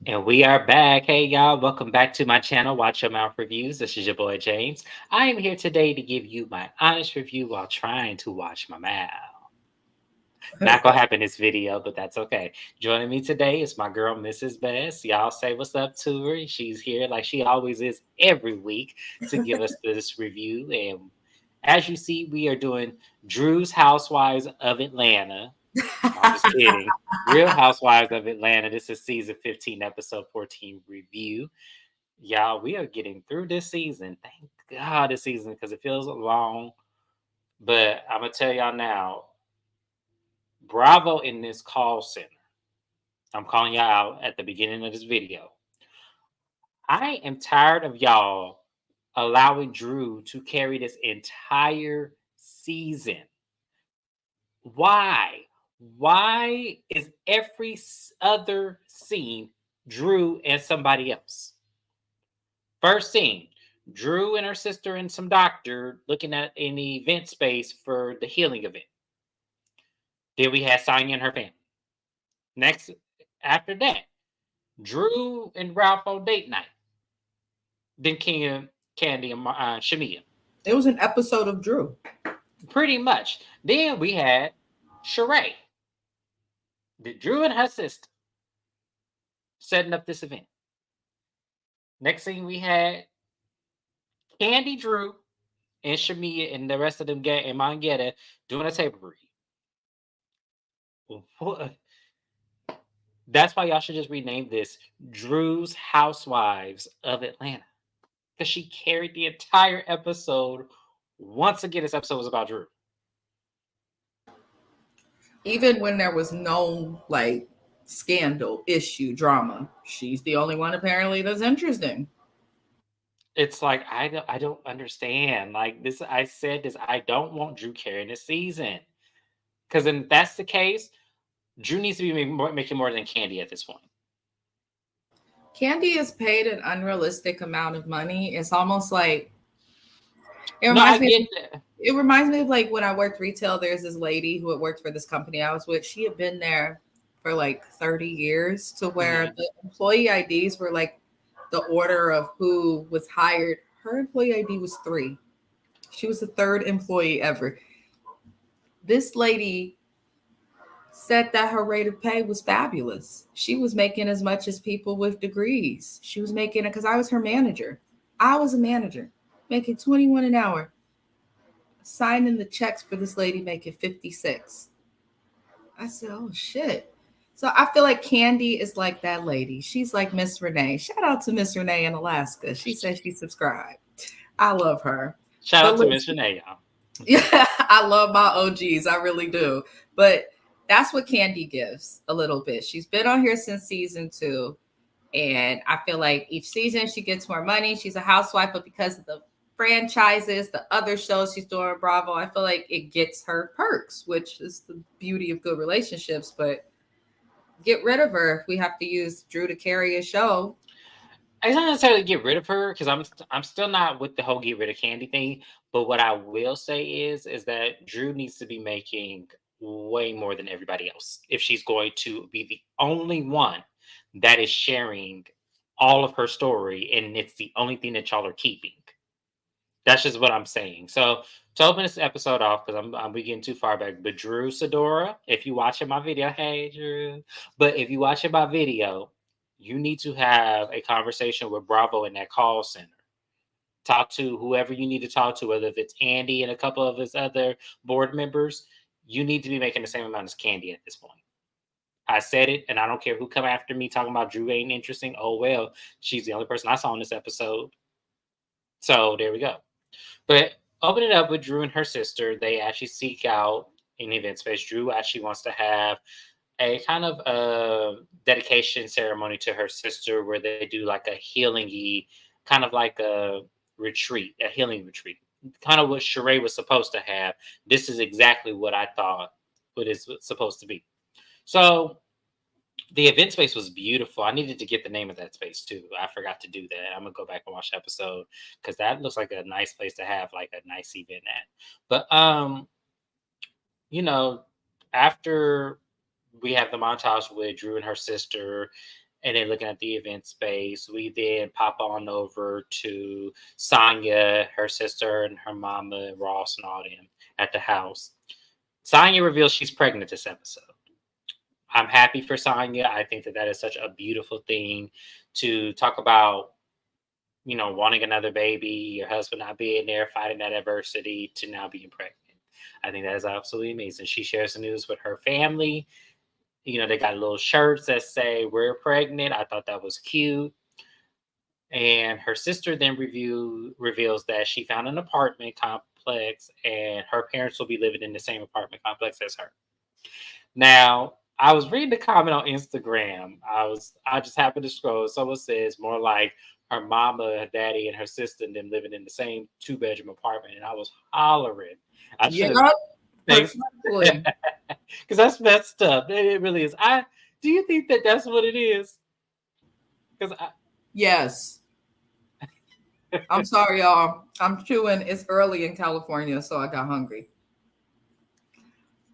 And we are back. Hey, y'all. Welcome back to my channel, Watch Your Mouth Reviews. This is your boy, James. I am here today to give you my honest review while trying to watch my mouth. Not gonna happen in this video, but that's okay. Joining me today is my girl, Mrs. Best. Y'all say what's up to her. She's here like she always is every week to give us this review. And as you see, we are doing Drew's Housewives of Atlanta. I'm just kidding. Real Housewives of Atlanta. This is season 15, episode 14 review. Y'all, we are getting through this season. Thank God this season because it feels long. But I'm going to tell y'all now, Bravo in this call center. I'm calling y'all out at the beginning of this video. I am tired of y'all allowing Drew to carry this entire season. Why? Why is every other scene Drew and somebody else? First scene, Drew and her sister and some doctor looking at an event space for the healing event. Then we had Tanya and her family. Next, after that, Drew and Ralph on date night. Then King, Candy, and Shamia. It was an episode of Drew. Pretty much. Then we had Sheree. Drew and her sister setting up this event. Next thing we had Candy, Drew, and Shamia and the rest of them and Mangetta doing a table read. That's why y'all should just rename this Drew's Housewives of Atlanta. Because she carried the entire episode. Once again, this episode was about Drew. Even when there was no scandal, issue, drama, she's the only one apparently that's interesting. It's like I don't understand. Like this, I said this. I don't want Drew carrying this season. Because if that's the case, Drew needs to be making more than Candy at this point. Candy is paid an unrealistic amount of money. It's almost like it No, I reminds me. get that. It reminds me of like when I worked retail. There's this lady who had worked for this company I was with. She had been there for like 30 years, to where the employee IDs were like the order of who was hired. Her employee ID was 3. She was the 3rd employee ever. This lady said that her rate of pay was fabulous. She was making as much as people with degrees. She was making it because I was her manager. I was a manager making 21 an hour, signing the checks for this lady making 56. I said, oh shit. So I feel like Candy is like that lady. She's like Miss Renee. Shout out to Miss Renee in Alaska. She said she subscribed. I love her. Shout out to Miss Renee, y'all. Yeah, I love my OGs. I really do. But that's what Candy gives a little bit. She's been on here since season 2. And I feel like each season she gets more money. She's a housewife, but because of the franchises, the other shows she's doing Bravo, I feel like it gets her perks, which is the beauty of good relationships. But get rid of her if we have to use Drew to carry a show. I don't necessarily get rid of her because I'm still not with the whole get rid of Candy thing. But what I will say is that Drew needs to be making way more than everybody else if she's going to be the only one that is sharing all of her story, and it's the only thing that y'all are keeping. That's just what I'm saying. So to open this episode off, because I'm getting too far back, but Drew Sidora, if you watching my video, hey Drew, but if you watching my video, you need to have a conversation with Bravo in that call center. Talk to whoever you need to talk to, whether if it's Andy and a couple of his other board members. You need to be making the same amount as Candy at this point. I said it, and I don't care who come after me talking about Drew ain't interesting. Oh, well, she's the only person I saw in this episode. So there we go. But open it up with Drew and her sister. They actually seek out an event space. Drew actually wants to have a kind of a dedication ceremony to her sister where they do like a healing-y, kind of like a retreat, a healing retreat. Kind of what Sheree was supposed to have. This is exactly what I thought what it's supposed to be. So the event space was beautiful. I needed to get the name of that space too. I forgot to do that. I'm gonna go back and watch the episode because that looks like a nice place to have like a nice event at. But after we have the montage with Drew and her sister, and then looking at the event space. We then pop on over to Sonya, her sister, and her mama, Ross, and all them at the house. Sonya reveals she's pregnant this episode. I'm happy for Sonya. I think that that is such a beautiful thing to talk about, wanting another baby, your husband not being there, fighting that adversity to now being pregnant. I think that is absolutely amazing. She shares the news with her family. They got little shirts that say, "We're pregnant." I thought that was cute. And her sister then reveals that she found an apartment complex and her parents will be living in the same apartment complex as her. Now, I was reading the comment on Instagram. I just happened to scroll. Someone says more like her mama, her daddy, and her sister and them living in the same two-bedroom apartment. And I was hollering. I should have Yeah, thanks precisely. because that's messed up. It really is. I Do you think that that's what it is? Because Yes. I'm sorry, y'all. I'm chewing. It's early in California, so I got hungry.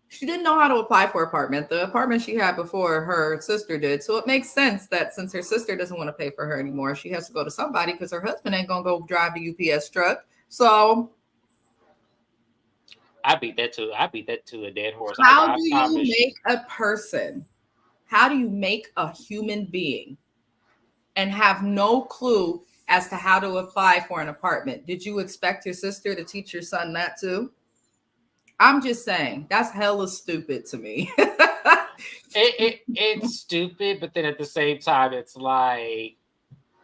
She didn't know how to apply for apartment. The apartment she had before her sister did. So it makes sense that since her sister doesn't want to pay for her anymore, she has to go to somebody because her husband ain't gonna go drive the UPS truck. So I beat that to a dead horse. how I do you promise you. make a person? How do you make a human being and have no clue as to how to apply for an apartment? Did you expect your sister to teach your son that too? I'm just saying that's hella stupid to me. It's stupid, but then at the same time, it's like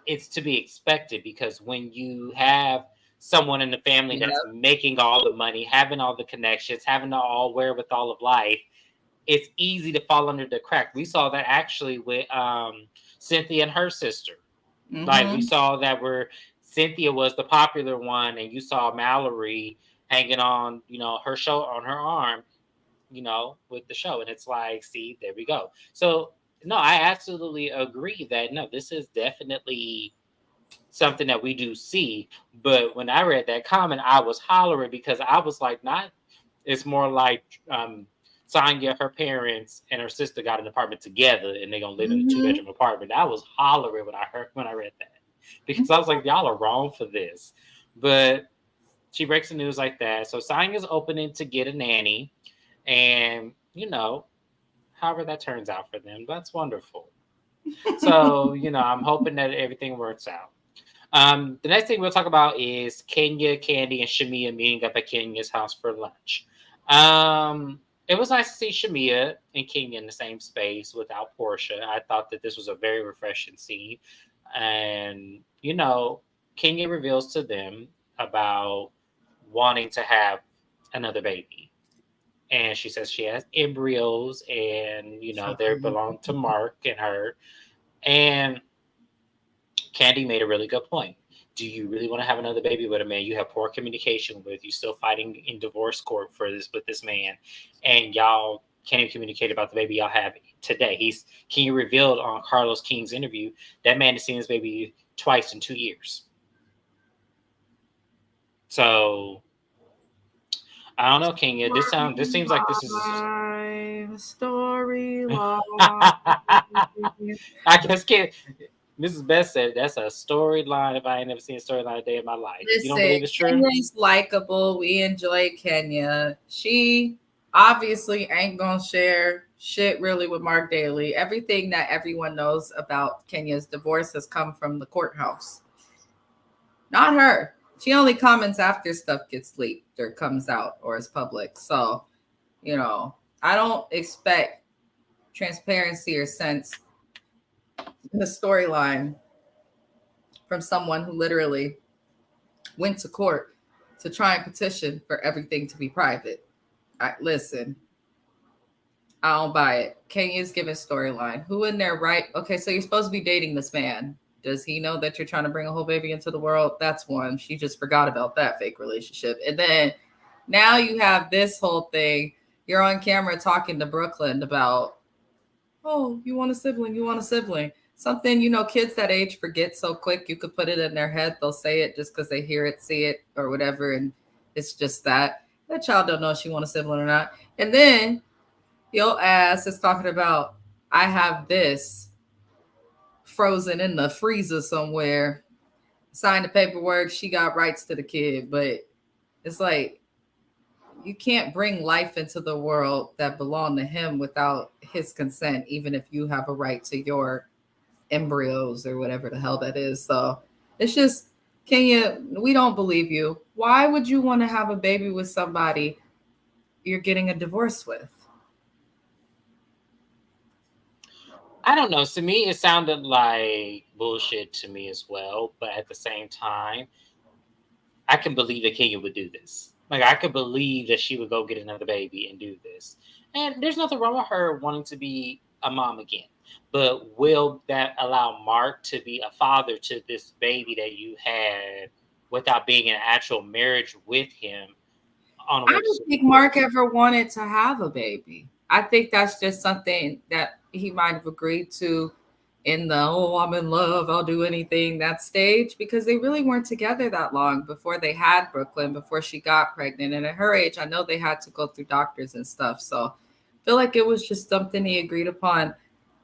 it's to be expected because when you have someone in the family Yeah. that's making all the money, having all the connections, having the all wherewithal of life, it's easy to fall under the crack. We saw that actually with Cynthia and her sister. Like we Mm-hmm. saw that where Cynthia was the popular one, and you saw Mallory hanging on, her show on her arm, with the show. And it's like, see, there we go. So, no, I absolutely agree that no, this is definitely something that we do see. But when I read that comment, I was hollering because I was like, not, it's more like Sonya, her parents, and her sister got an apartment together and they're going to live in a two Mm-hmm. bedroom apartment. I was hollering when I read that because I was like, y'all are wrong for this. But she breaks the news like that. So Sonya's opening to get a nanny. And, however that turns out for them, that's wonderful. So, I'm hoping that everything works out. The next thing we'll talk about is Kenya, Candy, and Shamia meeting up at Kenya's house for lunch. It was nice to see Shamia and Kenya in the same space without Portia. I thought that this was a very refreshing scene. And, Kenya reveals to them about wanting to have another baby. And she says she has embryos and, they belong to Mark and her. And Candy made a really good point. Do you really want to have another baby with a man you have poor communication with? You still fighting in divorce court for this with this man, and y'all can't even communicate about the baby y'all have today. King revealed on Carlos King's interview that man has seen his baby twice in 2 years. So I don't know, King. This seems like this is. Storyline. I just can't. Mrs. Best said that's a storyline if I ain't never seen a storyline a day in my life. You don't Listen, believe it's true? Kenya's likable. We enjoy Kenya. She obviously ain't gonna share shit really with Mark Daly. Everything that everyone knows about Kenya's divorce has come from the courthouse. Not her. She only comments after stuff gets leaked or comes out or is public. So, I don't expect transparency or sense in the storyline from someone who literally went to court to try and petition for everything to be private. Listen, I don't buy it. Kenya's giving storyline. Who in there, right? Okay, so you're supposed to be dating this man. Does he know that you're trying to bring a whole baby into the world? That's one. She just forgot about that fake relationship. And then now you have this whole thing. You're on camera talking to Brooklyn about, oh, you want a sibling? You want a sibling? Something, kids that age forget so quick. You could put it in their head. They'll say it just because they hear it, see it, or whatever. And it's just that. That child don't know if she want a sibling or not. And then your ass is talking about, I have this. frozen in the freezer somewhere. Signed the paperwork. She got rights to the kid, but it's like you can't bring life into the world that belonged to him without his consent, even if you have a right to your embryos or whatever the hell that is. So it's just, Kenya, we don't believe you. Why would you want to have a baby with somebody you're getting a divorce with? I don't know. To me, it sounded like bullshit to me as well. But at the same time, I can believe that Kenya would do this. Like, I could believe that she would go get another baby and do this. And there's nothing wrong with her wanting to be a mom again. But will that allow Mark to be a father to this baby that you had without being in actual marriage with him on a I way to don't think support? Mark ever wanted to have a baby. I think that's just something that he might have agreed to in the, oh, I'm in love, I'll do anything, that stage, because they really weren't together that long before they had Brooklyn, before she got pregnant. And at her age, I know they had to go through doctors and stuff. So I feel like it was just something he agreed upon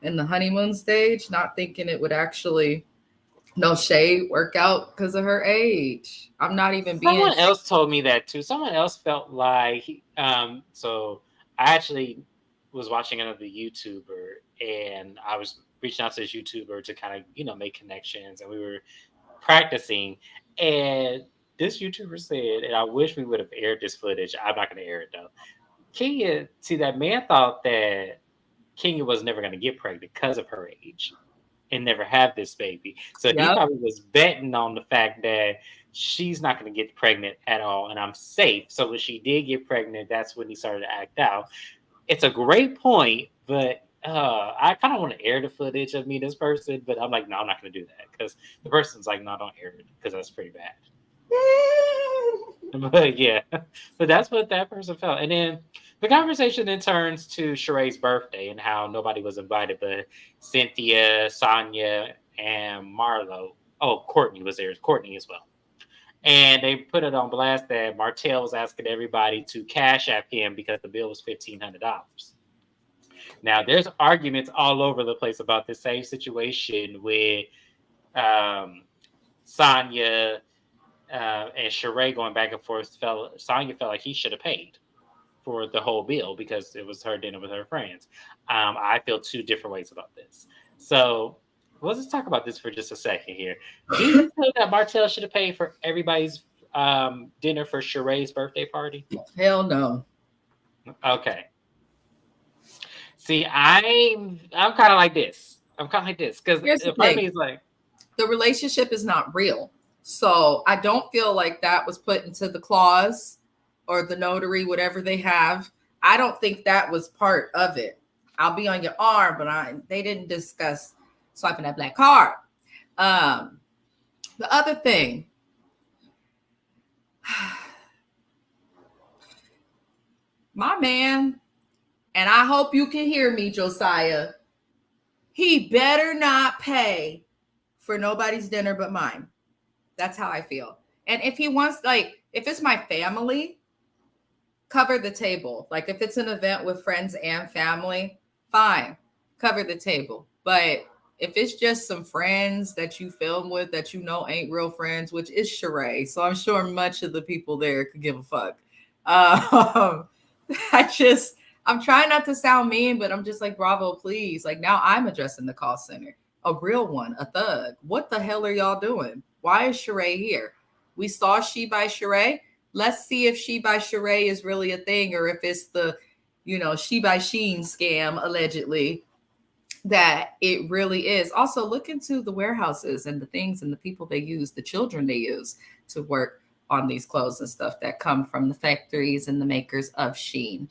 in the honeymoon stage, not thinking it would actually, no shade, work out because of her age. I'm not even being. Someone else told me that too. Someone else felt like so I actually was watching another YouTuber and I was reaching out to this YouTuber to kind of, make connections, and we were practicing, and this YouTuber said, and I wish we would have aired this footage. I'm not gonna air it though. Kenya, see, that man thought that Kenya was never gonna get pregnant because of her age and never have this baby. So he Yep. probably was betting on the fact that she's not going to get pregnant at all and I'm safe. So when she did get pregnant, that's when he started to act out. It's a great point, but I kind of want to air the footage of me, this person, but I'm like, no, I'm not going to do that because the person's like, no, don't air it because that's pretty bad. But yeah, but that's what that person felt. And then the conversation then turns to Sheree's birthday and how nobody was invited, but Cynthia, Sonia, and Marlo. Oh, Courtney was there. Courtney as well. And they put it on blast that Martell was asking everybody to cash app him because the bill was $1,500. Now, there's arguments all over the place about the same situation with Sonia and Sheree going back and forth. Sonya felt like he should have paid for the whole bill because it was her dinner with her friends. I feel two different ways about this. So let's just talk about this for just a second here. Do you feel that Martell should have paid for everybody's dinner for Sheree's birthday party? Hell no. Okay. See, I'm kind of like this. I'm kind of like this because Here's the part of thing. me is like, The relationship is not real. So I don't feel like that was put into the clause or the notary, whatever they have. I don't think that was part of it. I'll be on your arm, but they didn't discuss swiping that black card. The other thing, my man, and I hope you can hear me, Josiah, he better not pay for nobody's dinner but mine. That's how I feel. And if he wants, like, if it's my family, cover the table. Like, if it's an event with friends and family, fine, cover the table. But if it's just some friends that you film with that you know ain't real friends, which is Sheree, so I'm sure much of the people there could give a fuck. I'm trying not to sound mean, but I'm just like, Bravo, please. Like, now I'm addressing the call center. A real one, a thug. What the hell are y'all doing? Why is Sheree here? We saw She by Sheree. Let's see if She by Sheree is really a thing or if it's the, She by Sheen scam, allegedly, that it really is. Also, look into the warehouses and the things and the people they use, the children they use to work on these clothes and stuff that come from the factories and the makers of Sheen.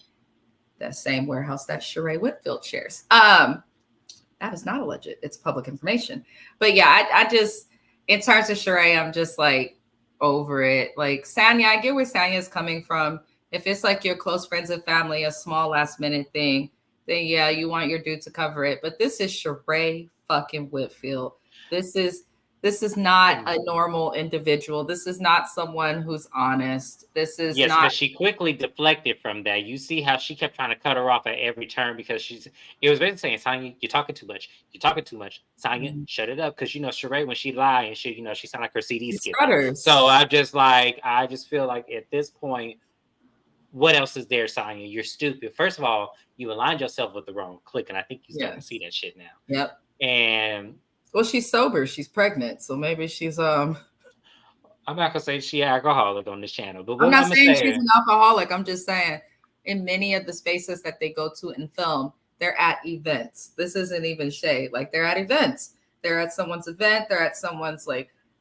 That same warehouse that Sheree Whitfield shares. That is not alleged. It's public information. But yeah, I just, in terms of Sheree, I'm just like over it. Like Sanya, I get where Sanya is coming from. If it's like your close friends and family, a small last minute thing, then yeah, you want your dude to cover it. But this is Sheree fucking Whitfield. This is This is not a normal individual. This is not someone who's honest. This is Yes, not. but she quickly deflected from that. You see how she kept trying to cut her off at every turn because it was basically saying, Tanya, you're talking too much. You're talking too much. Tanya, shut it up. Because, Sheree, when she lie and she sound like her CD She skipping. stutters. So I just feel like at this point, what else is there, Tanya? You're stupid. First of all, you aligned yourself with the wrong clique, and I think you starting to see that shit now. Yep. And well, she's sober. She's pregnant, so maybe she's I'm not gonna say she's alcoholic on this channel, but I'm not saying she's an alcoholic. I'm just saying in many of the spaces that they go to and film, they're at events. This isn't even shade. Like they're at events. They're at someone's event. They're at someone's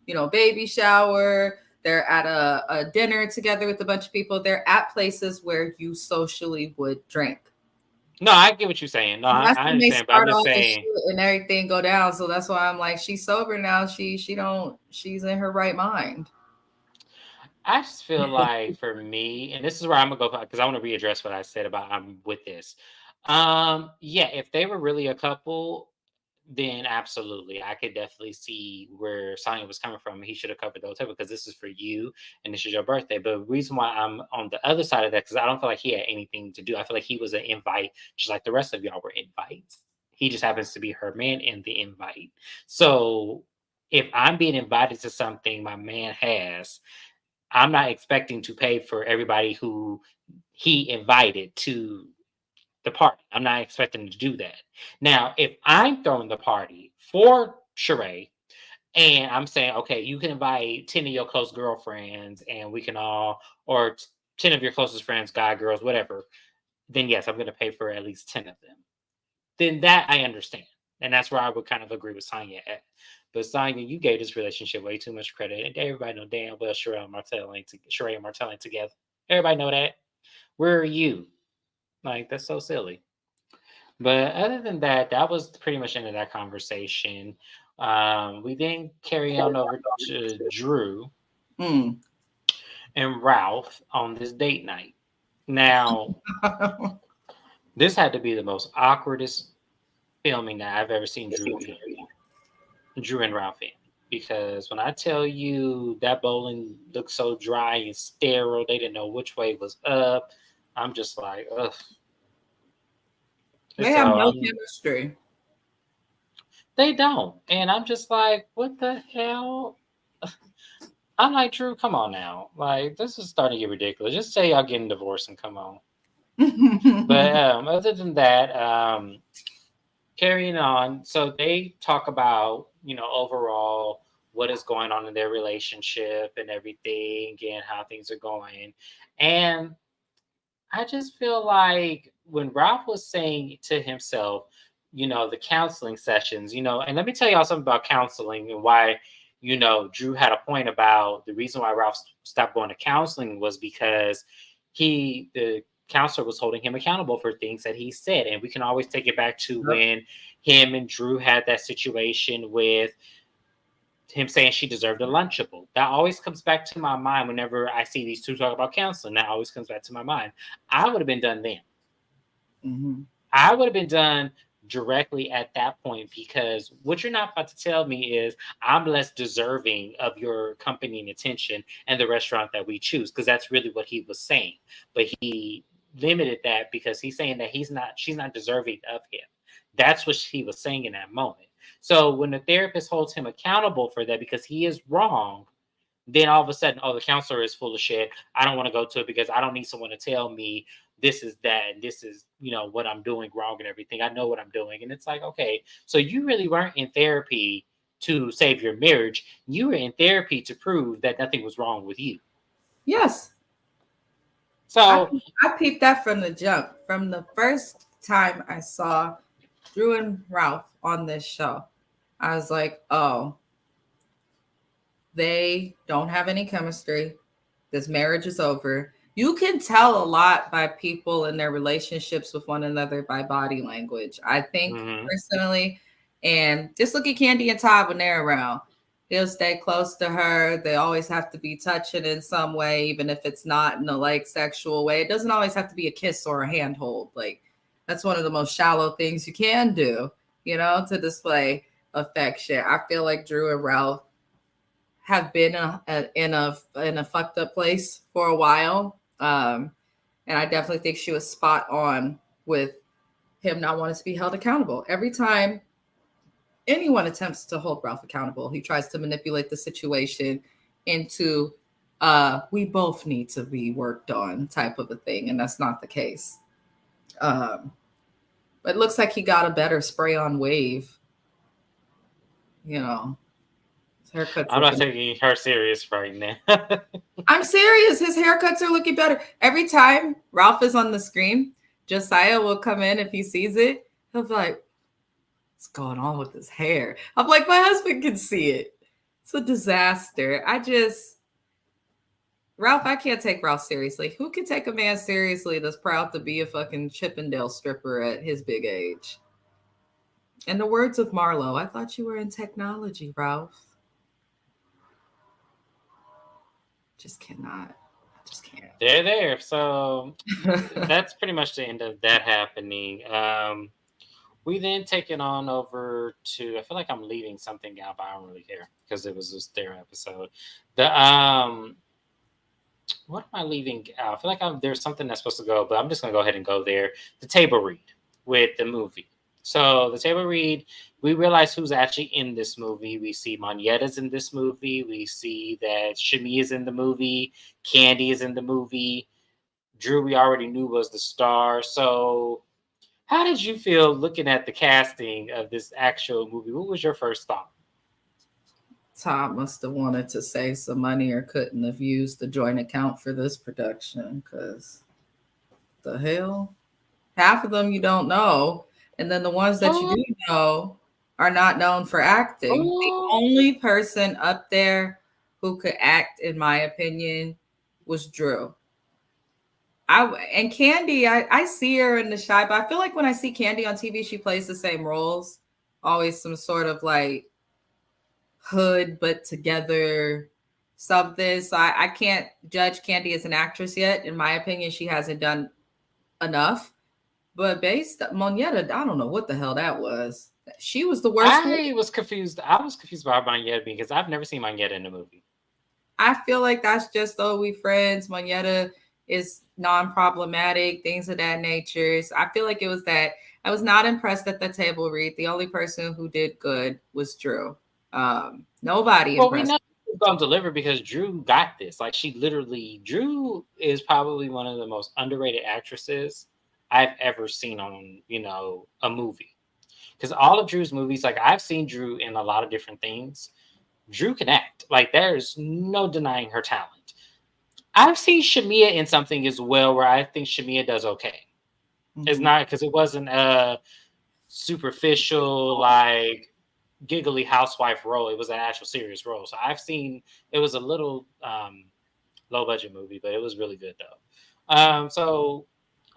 baby shower. They're at a dinner together with a bunch of people. They're at places where you socially would drink. No, I get what you're saying. No, I understand, but I'm just saying and everything go down. So that's why I'm like, she's sober now. She's in her right mind. I just feel like for me, and this is where I'm gonna go because I want to readdress what I said about I'm with this. Yeah, if they were really a couple, then absolutely, I could definitely see where Sonya was coming from. He should have covered the hotel because this is for you and this is your birthday. But the reason why I'm on the other side of that, because I don't feel like he had anything to do. I feel like he was an invite, just like the rest of y'all were invites. He just happens to be her man in the invite. So if I'm being invited to something my man has, I'm not expecting to pay for everybody who he invited to the party. I'm not expecting to do that. Now, if I'm throwing the party for Sheree and I'm saying, okay, you can invite 10 of your close girlfriends and we can all, or 10 of your closest friends, guy, girls, whatever, then yes, I'm going to pay for at least 10 of them. Then that I understand. And that's where I would kind of agree with Tanya at. But Tanya, you gave this relationship way too much credit. And everybody know damn well Sheree and Martell ain't together. Everybody know that. Where are you? Like, that's so silly. But other than that, that was pretty much end of that conversation. We then carry on over to Drew and Ralph on this date night. Now, this had to be the most awkwardest filming that I've ever seen Drew and Ralph in. Because when I tell you that bowling looked so dry and sterile, they didn't know which way was up. I'm just like, ugh. They have no chemistry. They don't. And I'm just like, what the hell? I'm like, Drew, come on now. Like, this is starting to get ridiculous. Just say y'all getting divorced and come on. But other than that, carrying on. So they talk about, overall what is going on in their relationship and everything and how things are going. And I just feel like when Ralph was saying to himself, the counseling sessions, and let me tell y'all something about counseling and why, Drew had a point about the reason why Ralph stopped going to counseling was because the counselor was holding him accountable for things that he said. And we can always take it back to when him and Drew had that situation with him saying she deserved a Lunchable. That always comes back to my mind whenever I see these two talk about counseling. That always comes back to my mind. I would have been done then. Mm-hmm. I would have been done directly at that point because what you're not about to tell me is I'm less deserving of your company and attention and the restaurant that we choose, because that's really what he was saying. But he limited that because he's saying that she's not deserving of him. That's what he was saying in that moment. So when the therapist holds him accountable for that because he is wrong, then all of a sudden, the counselor is full of shit. I don't want to go to it because I don't need someone to tell me this is that and this is, what I'm doing wrong and everything. I know what I'm doing. And it's like, okay, so you really weren't in therapy to save your marriage. You were in therapy to prove that nothing was wrong with you. Yes. So I peeped that from the jump. From the first time I saw Drew and Ralph on this show, I was like, oh, they don't have any chemistry. This marriage is over. You can tell a lot by people and their relationships with one another by body language. I think personally, and just look at Candy and Todd when they're around. They'll stay close to her. They always have to be touching in some way, even if it's not in a sexual way. It doesn't always have to be a kiss or a handhold. That's one of the most shallow things you can do, to display affection. I feel like Drew and Ralph have been in a fucked up place for a while. And I definitely think she was spot on with him not wanting to be held accountable. Every time anyone attempts to hold Ralph accountable, he tries to manipulate the situation into we both need to be worked on type of a thing, and that's not the case. But it looks like he got a better spray on wave. You know, his haircut's I'm not looking. taking her serious right now. I'm serious. His haircuts are looking better every time Ralph is on the screen. Josiah will come in if he sees it. He'll be like, "What's going on with his hair?" I'm like, "My husband can see it. It's a disaster." Ralph, I can't take Ralph seriously. Who can take a man seriously that's proud to be a fucking Chippendale stripper at his big age? In the words of Marlo, I thought you were in technology, Ralph. Just cannot. I just can't. They're there. So that's pretty much the end of that happening. We then take it on over to, I feel like I'm leaving something out, but I don't really care because it was just their episode. The what am I leaving out? I feel like there's something that's supposed to go, but I'm just gonna go ahead and go there. The table read with the movie. So the table read, we realize who's actually in this movie. We see Monyetta's in this movie. We see that Shami is in the movie. Candy is in the movie. Drew, we already knew was the star. So how did you feel looking at the casting of this actual movie? What was your first thought? Tom must have wanted to save some money or couldn't have used the joint account for this production because the hell? Half of them you don't know. And then the ones that you Oh, do know are not known for acting. The oh, only person up there who could act, in my opinion, was Drew. And Candy, I see her in The Shy, but I feel like when I see Candy on TV, she plays the same roles. Always some sort of like hood but together something. So I can't judge Candy as an actress yet. In my opinion, she hasn't done enough. But based Moneta, I don't know what the hell that was. She was the worst one. I was confused. I was confused about Moneta because I've never seen Moneta in a movie. I feel like that's just oh we friends. Moneta is non-problematic, things of that nature. So I feel like it was that. I was not impressed at the table read. The only person who did good was Drew. Nobody Well, we impressed. know she's gonna deliver because Drew got this. Like Drew is probably one of the most underrated actresses I've ever seen on, a movie. Because all of Drew's movies, like I've seen Drew in a lot of different things. Drew can act. Like there's no denying her talent. I've seen Shamia in something as well where I think Shamia does okay. Mm-hmm. It's not because it wasn't a superficial, like giggly housewife role. It was an actual serious role. So I've seen it was a little low budget movie, but it was really good though. So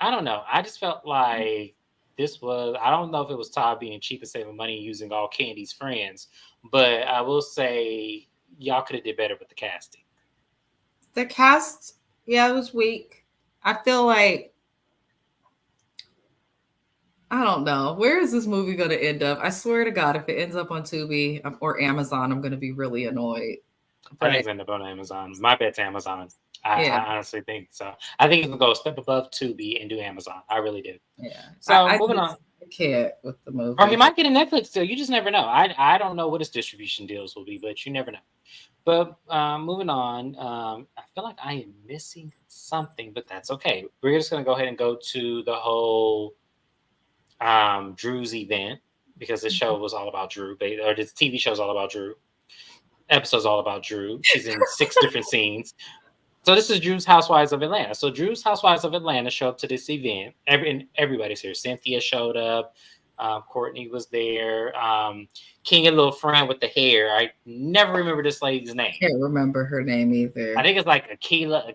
I don't know. I just felt like I don't know if it was Todd being cheap and saving money using all Candy's friends, but I will say y'all could have did better with the casting. The cast, yeah, it was weak. I feel like I don't know. Where is this movie going to end up? I swear to God, if it ends up on Tubi or Amazon, I'm going to be really annoyed. I But think it's end up on Amazon. My bet's Amazon. I, yeah, I honestly think so. I think it can go a step above Tubi and do Amazon. I really do. yeah. So moving on. I can't with the movie. Or he might get a Netflix deal. You just never know. I don't know what his distribution deals will be, but you never know. But moving on, I feel like I am missing something, but that's okay. We're just going to go ahead and go to the whole Drew's event because this show was all about Drew, or this TV show is all about Drew. Episode's all about Drew. She's in 6 different scenes. So this is Drew's Housewives of Atlanta. So Drew's Housewives of Atlanta showed up to this event. Everybody's here. Cynthia showed up. Courtney was there. King, a little friend with the hair. I never remember this lady's name. Can't remember her name either. I think it's like Akila,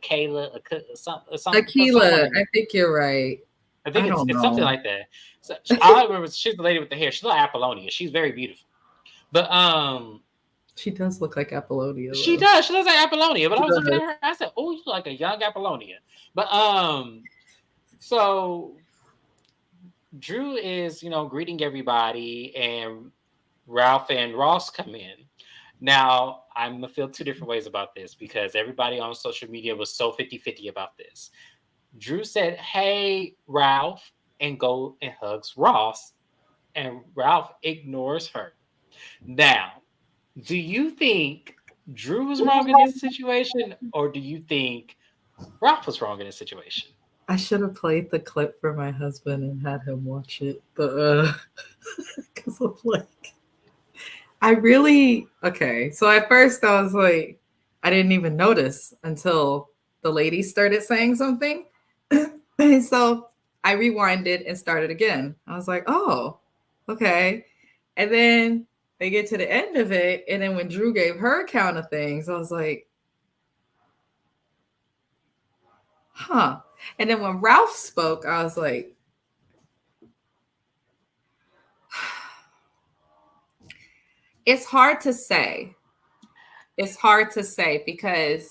something. Akila, I think you're right. I think it's something like that. So all I remember is she's the lady with the hair. She's like Apollonia. She's very beautiful. But she does look like Apollonia. She does. She looks like Apollonia. But I was looking at her. I said, "Oh, you look like a young Apollonia." But so Drew is, greeting everybody, and Ralph and Ross come in. Now, I'm gonna feel two different ways about this because everybody on social media was so 50-50 about this. Drew said, "Hey, Ralph," and go and hugs Ross, and Ralph ignores her. Now, do you think Drew was wrong in this situation, or do you think Ralph was wrong in this situation? I should have played the clip for my husband and had him watch it, but because of like, I really okay. So at first I was like, I didn't even notice until the lady started saying something. And so I rewinded and started again. I was like, oh, okay. And then they get to the end of it, and then when Drew gave her account of things, I was like, huh. And then when Ralph spoke, I was like, it's hard to say. It's hard to say because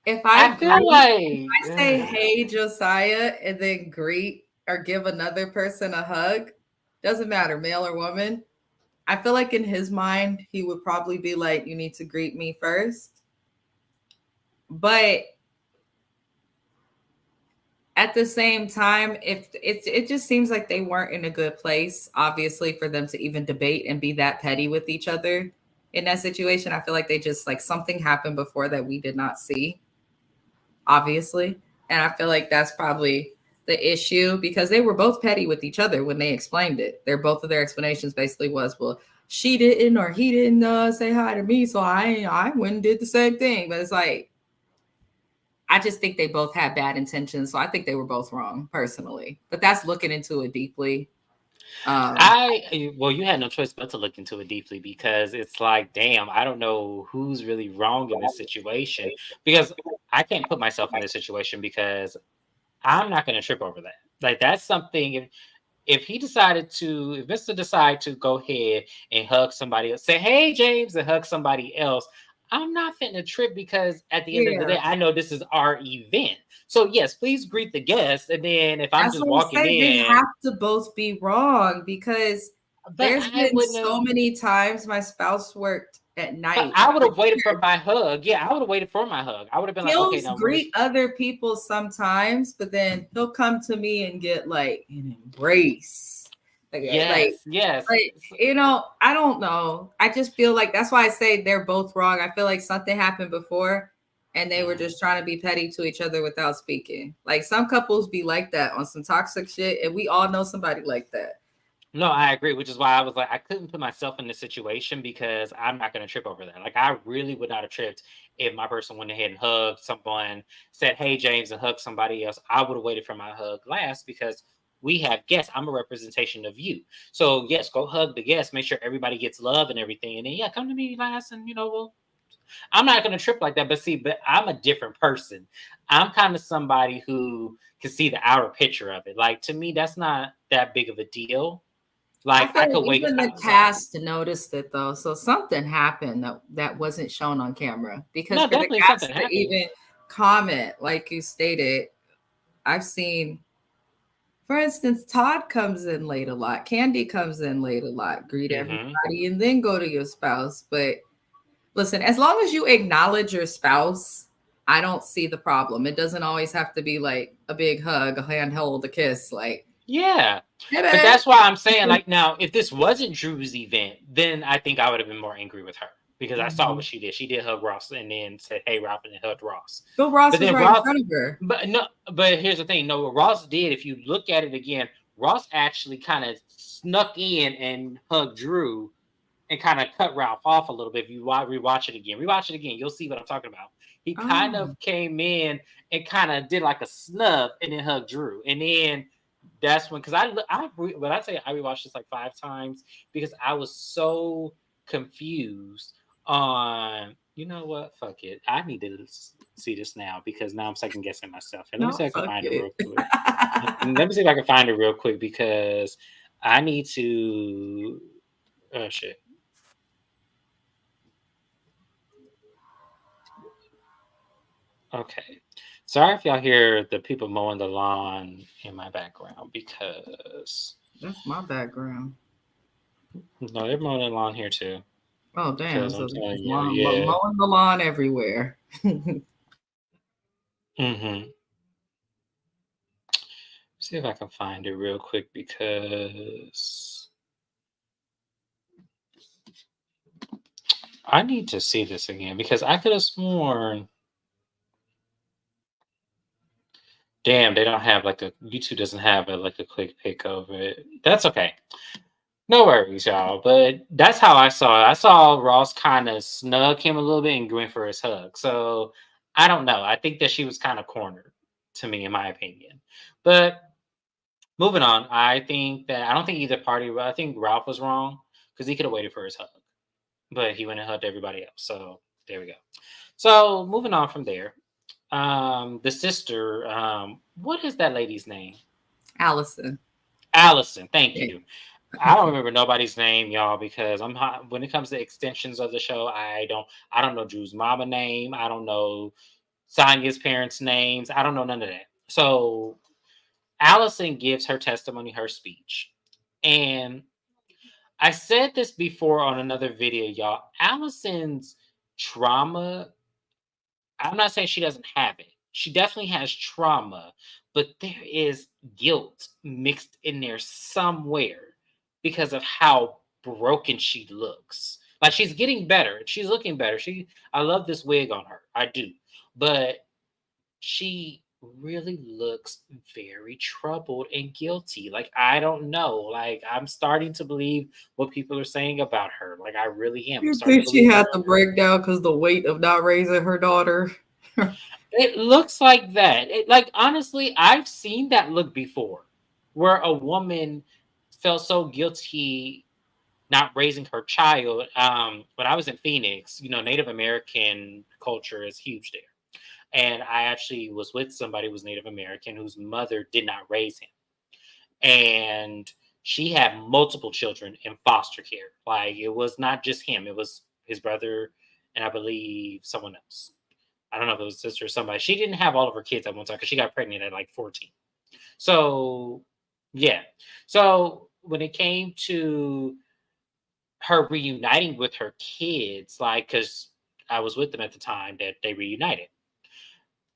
if I I feel greet, if like I say, hey, Josiah, and then greet or give another person a hug, doesn't matter, male or woman. I feel like in his mind, he would probably be like, you need to greet me first. But at the same time, if it just seems like they weren't in a good place, obviously, for them to even debate and be that petty with each other in that situation. I feel like they just like something happened before that we did not see, obviously. And I feel like that's probably the issue because they were both petty with each other when they explained it. Their both of their explanations basically was, well, she didn't or he didn't say hi to me, so I went and did the same thing. But it's like I just think they both had bad intentions, so I think they were both wrong personally. But that's looking into it deeply. Um, well, you had no choice but to look into it deeply because it's like, damn, I don't know who's really wrong in this situation because I can't put myself in this situation because I'm not going to trip over that. Like that's something. If he decided to, if Mister decide to go ahead and hug somebody else, say, "Hey, James," and hug somebody else, I'm not fitting a trip because at the end of the yeah, day, I know this is our event. So yes, please greet the guests, and then if I'm that's just what I'm walking saying. They in, have to both be wrong because but there's I been wouldn't have. so many times my spouse worked at But night. I would have waited for my hug. Yeah, I would have waited for my hug. I would have been like, He'll okay, now greet where's other people sometimes, but then he'll come to me and get like an embrace. Like, yes, yes. I don't know. I just feel like that's why I say they're both wrong. I feel like something happened before and they were Mhm. just trying to be petty to each other without speaking. Like some couples be like that on some toxic shit, and we all know somebody like that. No, I agree, which is why I was like, I couldn't put myself in this situation because I'm not going to trip over that. Like, I really would not have tripped if my person went ahead and hugged someone, said, "Hey, James," and hugged somebody else. I would have waited for my hug last because we have guests. I'm a representation of you. So, yes, go hug the guests, make sure everybody gets love and everything. And then, yeah, come to me last and, I'm not going to trip like that. But see, but I'm a different person. I'm kind of somebody who can see the outer picture of it. Like, to me, that's not that big of a deal. I Like feel I like could wake even the right. cast noticed it though. So something happened that wasn't shown on camera. Because No, for the definitely something cast to happened. even comment, like you stated, I've seen, for instance, Todd comes in late a lot. Candy comes in late a lot. Greet Mhm. everybody and then go to your spouse. But listen, as long as you acknowledge your spouse, I don't see the problem. It doesn't always have to be like a big hug, a handhold, a kiss. Like, Yeah. hey, But babe. that's why I'm saying, like, now, if this wasn't Drew's event, then I think I would have been more angry with her because I saw what Mhm. she did. She did hug Ross and then said, "Hey, Ralph," and then hugged Ross. Bill Ross But was then right in Ross, front of her. but no, but here's the thing. No, what Ross did, if you look at it again, Ross actually kind of snuck in and hugged Drew and kind of cut Ralph off a little bit. If you rewatch it again, you'll see what I'm talking about. He kind Oh. of came in and kind of did like a snub and then hugged Drew, and then that's when because when I say I rewatched this like 5 times because I was so confused on. You know what? Fuck it. I need to see this now because now I'm second guessing myself. And let me see No, if I can fuck find it it. real quick. Let me see if I can find it real quick because I need to. Oh shit. Okay. Sorry if y'all hear the people mowing the lawn in my background because That's my background. No, they're mowing the lawn here too. Oh damn! Because I'm So they're telling just you, yeah. mowing the lawn everywhere. Mm-hmm. See if I can find it real quick because I need to see this again because I could have sworn. Damn, they don't have like a YouTube doesn't have like a quick pick of it. That's okay. No worries, y'all. But that's how I saw it. I saw Ross kind of snug him a little bit and went for his hug. So I don't know. I think that she was kind of cornered to me, in my opinion. But moving on, I don't think either party. I think Ralph was wrong because he could have waited for his hug, but he went and hugged everybody else. So there we go. So moving on from there, the sister. What is that lady's name? Allison. Allison. Thank Yeah. you. I don't remember nobody's name, y'all, because when it comes to extensions of the show, I don't know Drew's mama name. I don't know Sonya's parents' names. I don't know none of that. So Allison gives her testimony, her speech. And I said this before on another video, y'all. Allison's trauma, I'm not saying she doesn't have it. She definitely has trauma, but there is guilt mixed in there somewhere because of how broken she looks. Like she's getting better. She's looking better. I love this wig on her. I do. But she really looks very troubled and guilty. Like I don't know. Like I'm starting to believe what people are saying about her. Like I really am. I'm You starting to think she believe had her. the breakdown because the weight of not raising her daughter? It looks like that. Like honestly, I've seen that look before, where a woman felt so guilty not raising her child. When I was in Phoenix, Native American culture is huge there, and I actually was with somebody who was Native American whose mother did not raise him, and she had multiple children in foster care. Like it was not just him; it was his brother, and I believe someone else. I don't know if it was sister or somebody. She didn't have all of her kids at one time because she got pregnant at like 14. So, yeah. So when it came to her reuniting with her kids, like, because I was with them at the time that they reunited,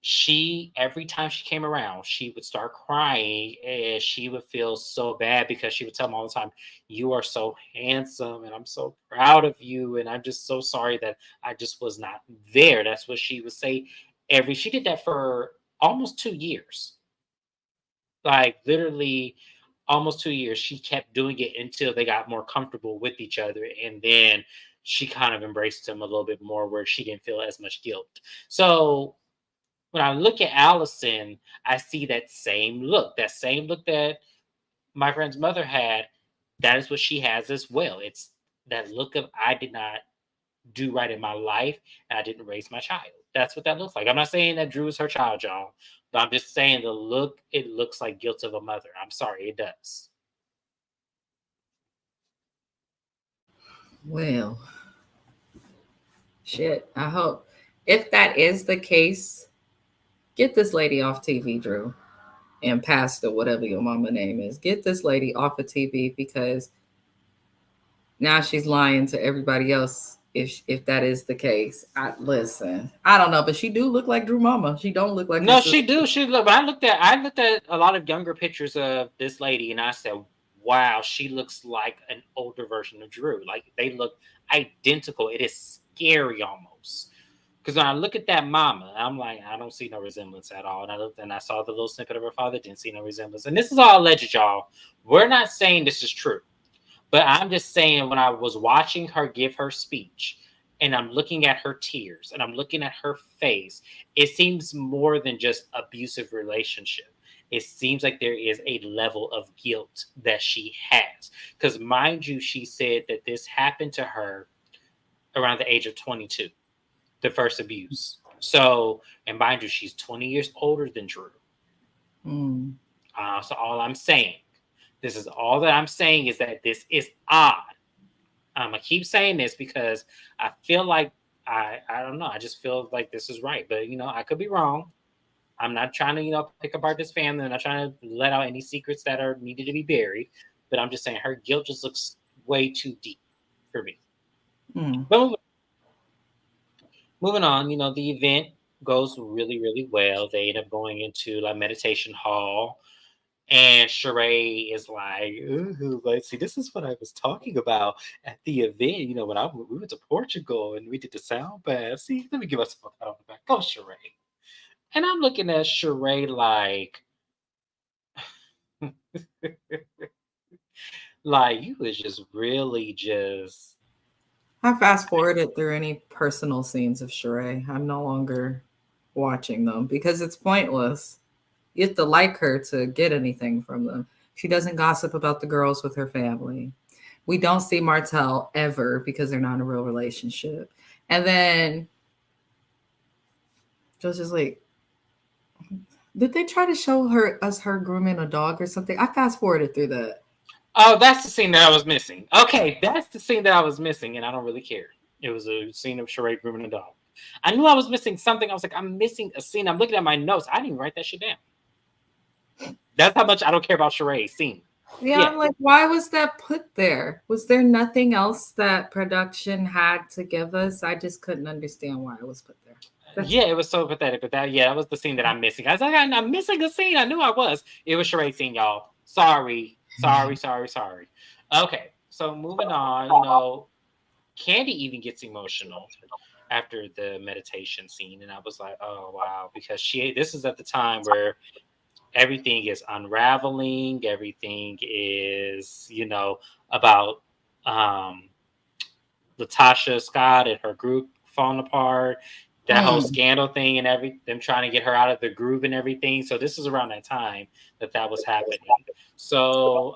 she every time she came around she would start crying and she would feel so bad because she would tell them all the time, you are so handsome and I'm so proud of you and I'm just so sorry that I just was not there. That's what she would say. She did that for almost 2 years, like literally almost 2 years. She kept doing it until they got more comfortable with each other, and then she kind of embraced him a little bit more where she didn't feel as much guilt. So when I look at Allison, I see that same look that my friend's mother had. That is what she has as well. It's that look of I did not do right in my life and I didn't raise my child. That's what that looks like. I'm not saying that Drew is her child, y'all, but I'm just saying it looks like guilt of a mother. I'm sorry, it does. Well, shit. I hope if that is the case, get this lady off TV, Drew, and Pastor, whatever your mama name is. Get this lady off of TV because now she's lying to everybody else. If that is the case, listen. I don't know, but she do look like Drew mama. She don't look like her No, sister. she do. She look. But I looked at a lot of younger pictures of this lady, and I said, "Wow, she looks like an older version of Drew. Like they look identical. It is scary almost." Because when I look at that mama, I'm like, I don't see no resemblance at all. And I looked and I saw the little snippet of her father, didn't see no resemblance. And this is all alleged, y'all. We're not saying this is true. But I'm just saying, when I was watching her give her speech and I'm looking at her tears and I'm looking at her face, it seems more than just abusive relationship. It seems like there is a level of guilt that she has. Because, mind you, she said that this happened to her around the age of 22, the first abuse. So, and mind you, she's 20 years older than Drew. Mm. So, all that I'm saying is that this is odd. I keep saying this because I feel like I don't know. I just feel like this is right, but I could be wrong. I'm not trying to pick apart this family. I'm not trying to let out any secrets that are needed to be buried. But I'm just saying her guilt just looks way too deep for me. Mm. But moving on, the event goes really, really well. They end up going into like meditation hall. And Sheree is like, ooh, like, see, this is what I was talking about at the event. When we went to Portugal and we did the sound bath. See, let me give us a pat on the back. Go, Sheree. And I'm looking at Sheree like, like you was just really just. I fast forwarded through any personal scenes of Sheree. I'm no longer watching them because it's pointless. You have to like her to get anything from them. She doesn't gossip about the girls with her family. We don't see Martell ever because they're not in a real relationship. And then just like, did they try to show her grooming a dog or something? I fast forwarded through that. Oh, that's the scene that I was missing. Okay, that's the scene that I was missing, and I don't really care. It was a scene of Sheree grooming a dog. I knew I was missing something. I was like, I'm missing a scene. I'm looking at my notes. I didn't even write that shit down. That's how much I don't care about Sheree's scene. Yeah, Yeah. I'm like, why was that put there? Was there nothing else that production had to give us? I just couldn't understand why it was put there. Yeah, it was so pathetic. But that was the scene that I'm missing. I was like, I'm missing a scene. I knew I was. It was Sheree's scene, y'all. Sorry. Okay, so moving on, Candy even gets emotional after the meditation scene, and I was like, oh wow, because this is at the time where everything is unraveling, everything is, about um Latasha Scott and her group falling apart, that whole Mm. scandal thing and them trying to get her out of the groove and everything. So this is around that time that was happening. So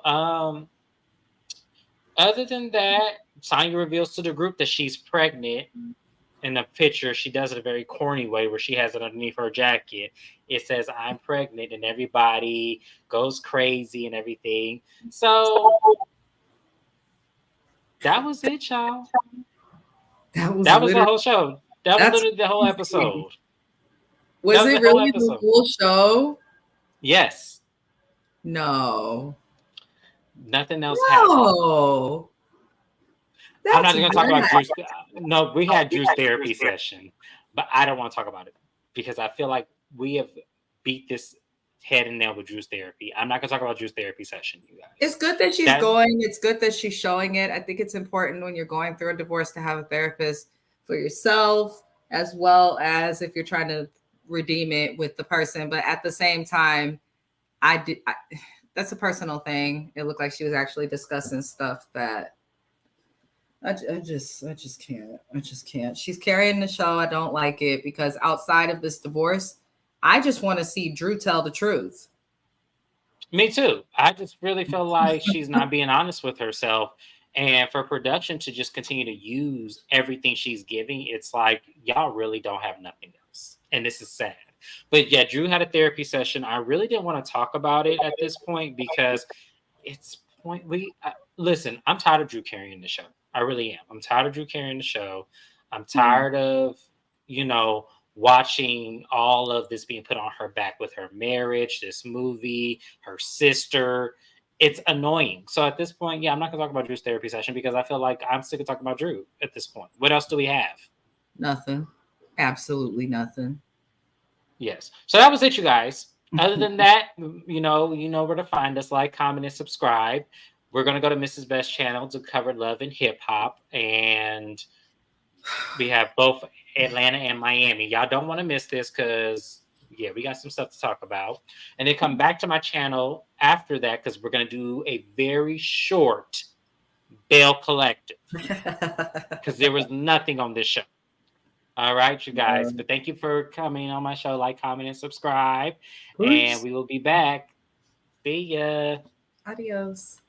other than that, Tanya reveals to the group that she's pregnant. In the picture, she does it a very corny way where she has it underneath her jacket. It says, I'm pregnant, and everybody goes crazy and everything. So that was it, y'all. That was That was the literally whole show. That was that's literally the whole episode. That was was it the whole really the episode. whole show? Yes. No. Nothing else happened. No. I'm not That's even going to talk about whack. Drew's. No, we had Drew's therapy session, but I don't want to talk about it because I feel like we have beat this head and nail with Drew's therapy. I'm not going to talk about Drew's therapy session, you It's guys. good that she's That going. It's good that she's showing it. I think it's important when you're going through a divorce to have a therapist for yourself, as well as if you're trying to redeem it with the person. But at the same time, that's a personal thing. It looked like she was actually discussing stuff that I just can't. I just can't. She's carrying the show. I don't like it because outside of this divorce, I just want to see Drew tell the truth. Me too. I just really feel like she's not being honest with herself. And for production to just continue to use everything she's giving, it's like y'all really don't have nothing else. And this is sad. But yeah, Drew had a therapy session. I really didn't want to talk about it at this point because it's point listen, I'm tired of Drew carrying the show. I really am. I'm tired of Drew carrying the show. I'm tired of, you know, watching all of this being put on her back with her marriage, this movie, her sister. It's annoying. So at this point, yeah, I'm not gonna talk about Drew's therapy session because I feel like I'm sick of talking about Drew at this point. What else do we have? Nothing. Absolutely nothing. Yes. So that was it, you guys. Other than that, you know where to find us. Like, comment, and subscribe. We're gonna go to Mrs. Best channel to cover love and hip hop, and we have both Atlanta and Miami. Y'all don't want to miss this because yeah, we got some stuff to talk about. And then come back to my channel after that because we're gonna do a very short Bell Collective because there was nothing on this show. All right, you guys. But thank you for coming on my show. Like, comment, and subscribe. And Oops. we will be back. See ya. Adios.